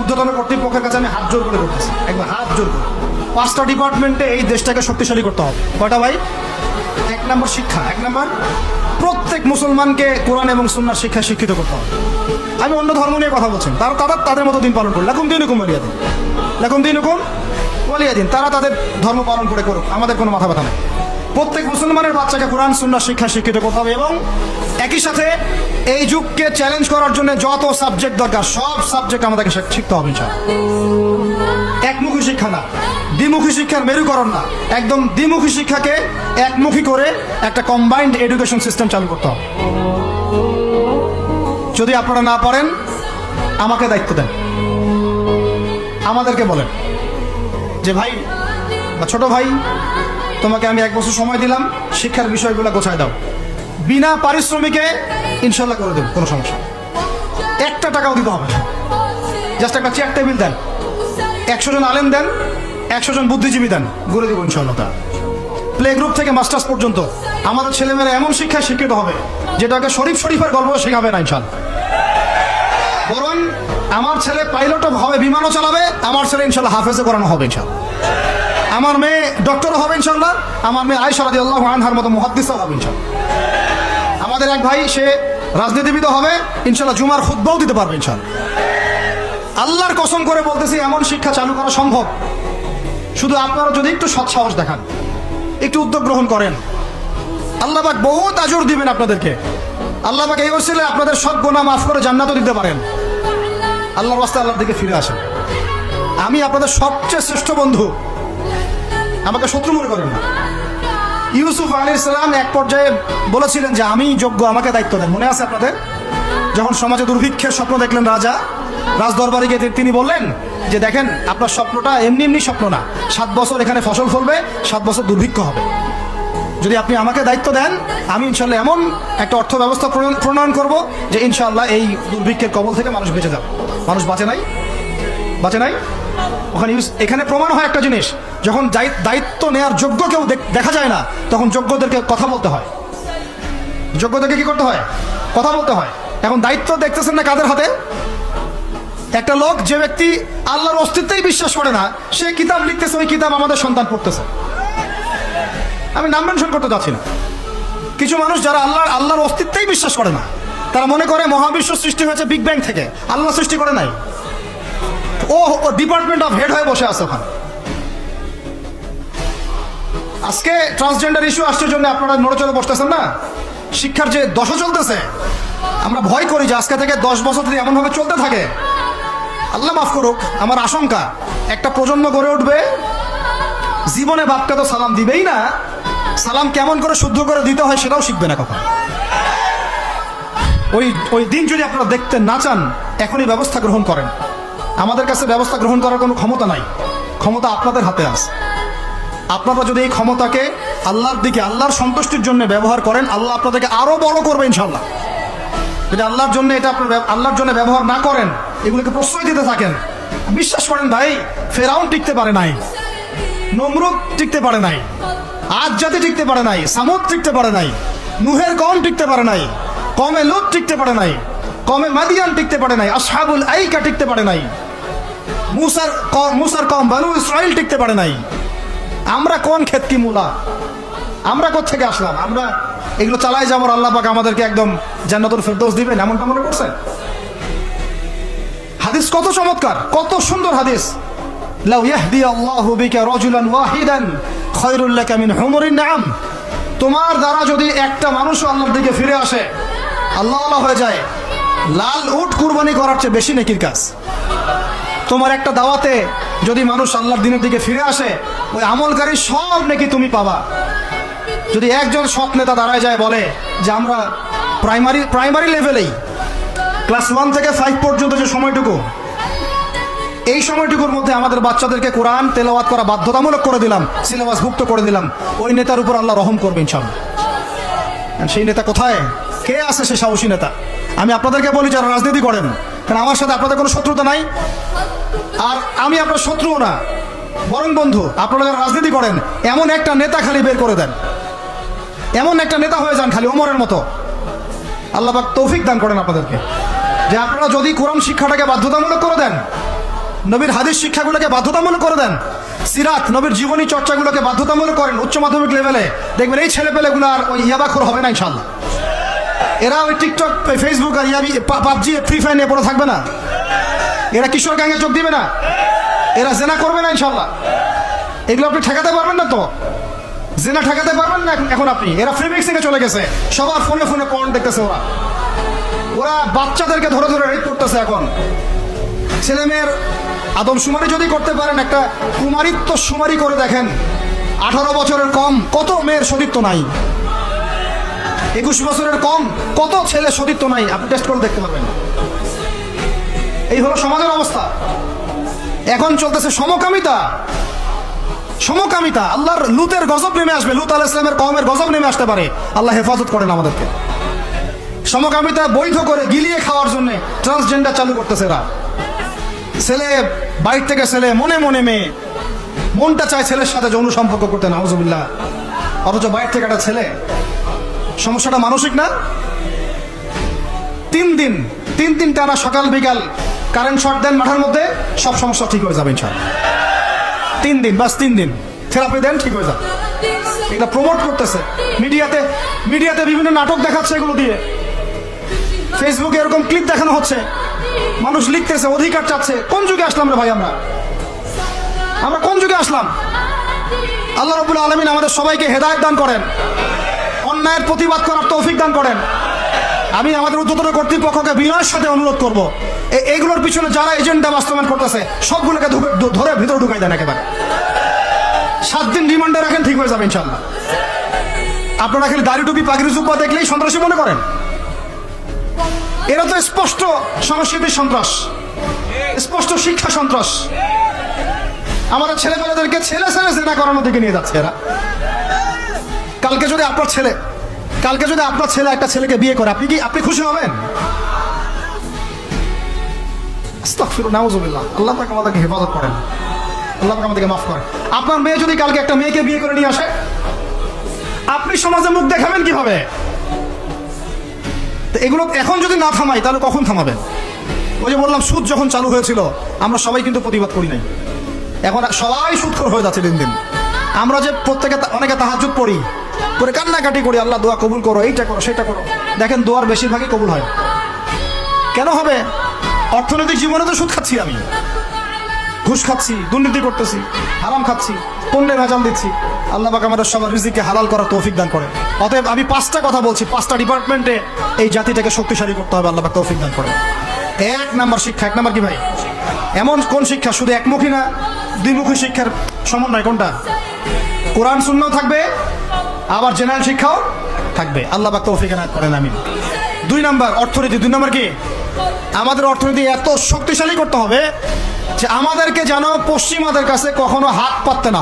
ঊর্ধ্বতন কর্তৃপক্ষের কাছে আমি হাত জোর করে করতেছি, একবার হাত জোর করে। 5টা ডিপার্টমেন্টে এই দেশটাকে শক্তিশালী করতে হবে। কয়টা ভাই? 1 নম্বর শিক্ষা, 1 নম্বর প্রত্যেক মুসলমানকে কোরআন এবং সুন্নাহর শিক্ষায় শিক্ষিত করতে হবে। আমি অন্য ধর্ম নিয়ে কথা বলছি, তাদের মতো দিন পালন করুন, লাকুম দীনুকুম ওয়ালিয়া দিন, লাকুম দীনুকুম ওয়ালিয়া দিন। তারা তাদের ধর্ম পালন করে করুক, আমাদের কোনো মাথা ব্যথা নেই। প্রত্যেক মুসলমানের বাচ্চাকে কোরআন সুন্নাহর শিক্ষায় শিক্ষিত করতে হবে এবং একই সাথে এই যুগকে চ্যালেঞ্জ করার জন্য যত সাবজেক্ট দরকার সব সাবজেক্ট আমাদেরকে শিখতে হবে ইনশাআল্লাহ। একমুখী শিক্ষা না, দ্বিমুখী শিক্ষার মেরুকরণ না, একদম দ্বিমুখী শিক্ষাকে একমুখী করে একটা কম্বাইন্ড এডুকেশন সিস্টেম চালু করতে হবে। যদি আপনারা না পারেন আমাকে দায়িত্ব দেন, আমাদেরকে বলেন যে ভাই বা ছোট ভাই, তোমাকে আমি 1 বছর সময় দিলাম, শিক্ষার বিষয়গুলো গোছায় দাও। বিনা পারিশ্রমিকে ইনশাল্লাহ করে দেব, কোনো সমস্যা। 1 টাকাও দিতে হবে না, জাস্ট একটা চেয়ার টেবিল দেন, 100 জন আলেম দেন, 100 জন বুদ্ধিজীবী দেন, গড়ে দেবো ইনশাল্লাহ। প্লে গ্রুপ থেকে মাস্টার্স পর্যন্ত আমাদের ছেলেমেয়েরা এমন শিক্ষায় শিক্ষিত হবে যেটাকে শরীফের গল্প শেখাবে না ইনশাল্লাহ। বরং আমার ছেলে পাইলটও হবে, বিমানও চালাবে, আমার ছেলে ইনশাল্লাহ হাফেজে করানো হবে ইনশাল্লাহ। আমার মেয়ে ডক্টরও হবে ইনশাল্লাহ, আমার মেয়ে আয়েশা রাদিয়াল্লাহু আনহার মতো মুহাদ্দিসও হবে ইনশাল্লাহ। আমাদের এক ভাই সে রাজনীতিবিদও হবে ইনশাল্লাহ, জুমার খুতবাও দিতে পারবে ইনশাল্লাহ। আল্লাহর কসম করে বলতেছি, এমন শিক্ষা চালু করা সম্ভব, শুধু আপনারা যদি একটু সৎসাহস দেখান, একটু উদ্যোগ গ্রহণ করেন, আল্লাহ পাক বহুত আজর দিবেন আপনাদেরকে। আল্লাহ পাক এই ওসিলে আপনাদের সব গুনাহ মাফ করে জান্নাতও দিতে পারেন। আল্লাহর রাস্তায় আল্লাহর দিকে ফিরে আসেন। আমি আপনাদের সবচেয়ে শ্রেষ্ঠ বন্ধু, আমাকে শত্রু মনে করেন না। ইউসুফ আলাইহিস সালাম এক পর্যায়ে বলেছিলেন যে আমি যোগ্য, আমাকে দায়িত্ব দেন। মনে আছে আপনাদের? যখন সমাজে দুর্ভিক্ষের স্বপ্ন দেখলেন রাজদরবারে গিয়ে তিনি বললেন যে দেখেন, আপনার স্বপ্নটা এমনি স্বপ্ন না, 7 বছর এখানে ফসল ফলবে, 7 বছর দুর্ভিক্ষ হবে। যদি আপনি আমাকে দায়িত্ব দেন, আমি ইনশাল্লাহ এমন একটা অর্থ ব্যবস্থা প্রণয়ন করব যে ইনশাল্লাহ এই দুর্ভিক্ষের কবল থেকে মানুষ বেঁচে যাবে। মানুষ বাঁচে নাই। এখানে প্রমাণ হয় একটা জিনিস, যখন দায়িত্ব নেয়ার যোগ্য কেউ দেখা যায় না, তখন যোগ্যদেরকে কথা বলতে হয়। যোগ্যদেরকে কি করতে হয়? কথা বলতে হয়। এখন দায়িত্ব দেখতেছেন না কাদের হাতে? একটা লোক, যে ব্যক্তি আল্লাহর অস্তিত্বেই বিশ্বাস করে না, সে কিতাব লিখতেছে, ওই কিতাব আমাদের সন্তান পড়তেছে। আমি নাম মেনশন করতে যাচ্ছি না। কিছু মানুষ যারা আল্লাহর অস্তিত্বেই বিশ্বাস করে না, তারা মনে করে মহাবিশ্ব সৃষ্টি হয়েছে বিগ ব্যাং থেকে, আল্লাহ সৃষ্টি করে নাই। ও ডিপার্টমেন্ট অফ হেড হয়ে বসে আছে ওখানে। আজকে ট্রান্সজেন্ডার ইস্যু আসছে জন্য আপনারা নড়ে চড়ে বসতেছেন না। শিক্ষার যে দশা চলতেছে, আমরা ভয় করি যে আজকে থেকে 10 বছর যদি এমনভাবে চলতে থাকে, আল্লাহ মাফ করুক, আমার আশঙ্কা একটা প্রজন্ম গড়ে উঠবে, জীবনে বাপকে তো সালাম দিবেই না, সালাম কেমন করে শুদ্ধ করে দিতে হয় সেটাও শিখবে না কখন। ওই দিন যদি আপনারা দেখতে না চান, এখনই ব্যবস্থা গ্রহণ করেন। আমাদের কাছে ব্যবস্থা গ্রহণ করার কোনো ক্ষমতা নাই, ক্ষমতা আপনাদের হাতে আছে। আপনারা যদি এই ক্ষমতাকে আল্লাহর দিকে, আল্লাহর সন্তুষ্টির জন্য ব্যবহার করেন, আল্লাহ আপনাদেরকে আরো বড় করবে ইনশাল্লাহ। যদি আল্লাহর জন্য আল্লাহর জন্য ব্যবহার না করেন, এগুলোকে প্রশ্রয় দিতে থাকেন, বিশ্বাস করেন ভাই, ফেরাউন টিকতে পারে নাই, নমরুদ টিকতে পারে নাই, আদ জাতি টিকতে পারে নাই, সামুদ টিকতে পারে নাই, নূহের কওম টিকতে পারে নাই, কওমে লূত টিকতে পারে নাই, কওমে মাদিয়ান টিকতে পারে নাই, আসহাবুল আইকা টিকতে পারে নাই, মুসার কওম বনু ইসরাইল টিকতে পারে নাই। আমরা কোন ক্ষেত কি মূলা, আমরা কোত্থেকে আসলাম? আমরা এগুলো চালাই যাবো, আল্লাহ পাক আমাদেরকে একদম জান্নাতুল ফেরদৌস দিবেন, এমনটা মনে করছেন? হাদিস কত চমৎকার, কত সুন্দর হাদিস। লাউ ইয়াহদি আল্লাহু বিকা রাজুলান ওয়াহিদান খায়রুল লাকা মিন হুমুরিন নাম। তোমার দ্বারা যদি একটা মানুষও আল্লাহর দিকে ফিরে আসে, আল্লাহ হয়ে যায়, লাল উট কুরবানি করার চেয়ে বেশি নেকির কাজ। তোমার একটা দাওয়াতে যদি মানুষ আল্লাহর দিনের দিকে ফিরে আসে, ওই আমলকারী সব নেকি তুমি পাবা। যদি একজন সৎ নেতা দাঁড়ায় যায়, বলে যে আমরা প্রাইমারি লেভেলেই ক্লাস 1 থেকে 5 পর্যন্ত যে সময়টুকু, এই সময়টুকুর মধ্যে আমাদের বাচ্চাদেরকে কোরআন তেলাওয়াত করা বাধ্যতামূলক করে দিলাম, সিলেবাস ভুক্ত করে দিলাম, ওই নেতার উপর আল্লাহ রহম করবে ইনশাআল্লাহ। সেই নেতা কোথায়, কে আছে সে সাহসী নেতা? আমি আপনাদেরকে বলি যারা রাজনীতি করেন, কারণ আমার সাথে আপনাদের কোনো শত্রুতা নাই, আর আমি আপনার শত্রুও না, বরং বন্ধু। আপনারা যারা রাজনীতি করেন, এমন একটা নেতা খালি বের করে দেন, এমন একটা নেতা হয়ে যান খালি ওমরের মতো। আল্লাহ পাক তৌফিক দান করেন আপনাদেরকে, যে আপনারা যদি কোরআন শিক্ষাটাকে বাধ্যতামূলক করে দেন, নবীর হাদিস শিক্ষাগুলোকে বাধ্যতামূলক করে দেন, সিরাত নবীর জীবনী চর্চাগুলোকে বাধ্যতামূলক করেন উচ্চ মাধ্যমিক লেভেলে, দেখবেন এই ছেলেপেলেগুলো আর ওই ইয়াবাখোর হবে না ইনশাল্লাহ। এরা ওই টিকটক, ফেসবুক আর পাবজি, ফ্রি ফায়ার নিয়ে পড়ে থাকবে না। এরা কিশোর গ্যাংয়ে যোগ দিবে না, এরা জেনা করবে না ইনশাল্লাহ। এগুলো আপনি ঠেকাতে পারবেন না তো, জেনা ঠেকাতে পারবেন না এখন আপনি। এরা ফ্রি মিক্সিং এ চলে গেছে, সবার ফোনে ফোনে পর্ন দেখতেছে। ওরা বাচ্চাদেরকে ধরে ধরে রেপ করতেছে। এখন ছেলে মেয়ের আদমশুমারি যদি করতে পারেন, একটা কুমারিত্ব শুমারি করে দেখেন, 18 বছরের কম কত মেয়ের সতীত্ব নাই, 21 বছরের কম কত ছেলে সতীত্ব নাই, আপনি টেস্ট করে দেখতে পারবেন। এই হলো সমাজের অবস্থা। এখন চলতেছে সমকামিতা। সমকামিতা, আল্লাহর লুতের গজব নেমে আসবে, লুত আলাইহিস সালামের কওমের গজব নেমে আসতে পারে। আল্লাহ হেফাজত করেন আমাদেরকে। সমকামিতা বৈধ করে গিলিয়ে খাওয়ার জন্য ট্রান্সজেন্ডার চালু করতেছে এরা। ছেলে বাইর থেকে ছেলে, মনে মনে মেয়ে, মনটা চায় ছেলের সাথে যৌন সম্পর্ক করতে, নাউজুবিল্লাহ, অথচ বাইর থেকে একটা ছেলে। সমস্যাটা মানসিক না? 3 দিন টানা সকাল বিকাল কারেন্ট শর্ট দেন মাথার মধ্যে, সব সমস্যা ঠিক হয়ে যাবে ইনশাআল্লাহ। 3 দিন, বাস 3 দিন থেরাপি দেন, ঠিক হয়ে যাবে। এটা প্রমোট করতেছে মিডিয়াতে বিভিন্ন নাটক দেখাচ্ছে, এগুলো দিয়ে ফেসবুকে এরকম ক্লিপ দেখানো হচ্ছে, মানুষ লিখতেছে, অধিকার চাচ্ছে। কোন যুগে আসলাম রে ভাই? আমরা কোন যুগে আসলাম? আল্লাহ রাব্বুল আলামিন আমাদের সবাইকে হেদায়েত দান করেন, অন্যায়ের প্রতিবাদ করার তৌফিক দান করেন। আমি আমাদের উচ্চতর কর্তৃপক্ষকে বিনয়ের সাথে অনুরোধ করব, এইগুলোর পিছনে যারা এজেন্ডা বাস্তবায়ন করতেছে সবগুলোকে ধরে ভিতরে ঢুকাই দেন একেবারে। 7 দিন রিমান্ডে রাখেন, ঠিক হয়ে যাবে ইনশাআল্লাহ। আপনারা খালি দাড়ি টুপি পাগড়ি জুব্বা দেখলেই সন্ত্রাসী মনে করেন? এরা তো স্পষ্ট সংস্কৃতির সন্ত্রাস, স্পষ্ট শিক্ষা সন্ত্রাস। আমাদের ছেলেপেলেদেরকে ছেলে জেনা করানোর দিকে নিয়ে যাচ্ছে এরা। কালকে যদি আপনার ছেলে একটা ছেলেকে বিয়ে করে, আপনি খুশি হবেন? আস্তাগফিরুল্লাহ, নাউজুবিল্লাহ। আল্লাহ পাক আমাদেরকে হেফাজত করেন, আল্লাহ পাক আমাদেরকে মাফ করেন। আপনার মেয়ে যদি কালকে একটা মেয়েকে বিয়ে করে নিয়ে আসে, আপনি সমাজে মুখ দেখাবেন কিভাবে? এগুলো এখন যদি না থামাই তাহলে কখন থামাবেন? ওই যে বললাম, সুদ যখন চালু হয়েছিল আমরা সবাই কিন্তু প্রতিবাদ করি নাই। এখন সবাই সুদখোর হয়ে যাচ্ছে দিন। আমরা যে প্রত্যেকে অনেকে তাহাজ্জুদ পড়ি, করে কান্নাকাটি করি, আল্লাহ দোয়া কবুল করো, এইটা করো সেটা করো। দেখেন দোয়ার বেশিরভাগই কবুল হয়। কেন হবে? অর্থনৈতিক জীবনে তো সুদ খাচ্ছি, আমি ঘুষ খাচ্ছি, দুর্নীতি করতেছি, হারাম খাচ্ছি, পণ্যের ভেজাল দিচ্ছি। আল্লাহ পাক আমাদের সবার রিজিককে হালাল করার তৌফিক দান করেন। অতএব আমি 5টা কথা বলছি, 5টা ডিপার্টমেন্টে এই জাতিটাকে শক্তিশালী করতে হবে। আল্লাহ পাক তৌফিক দান করেন। 1 নাম্বার শিক্ষা। 1 নাম্বার কি ভাই? এমন কোন শিক্ষা? শুধু একমুখী না, 2মুখী শিক্ষার সমন্বয়। কোনটা? কোরআন সুন্নাহ থাকবে, আবার জেনারেল শিক্ষাও থাকবে। আল্লাহ পাক তৌফিক দান করেন, আমিন। 2 নাম্বার অর্থনীতি। 2 নাম্বার কি? আমাদের অর্থনীতি এত শক্তিশালী করতে হবে যে আমাদেরকে যেন পশ্চিমাদের কাছে কখনো হাত পাততে না।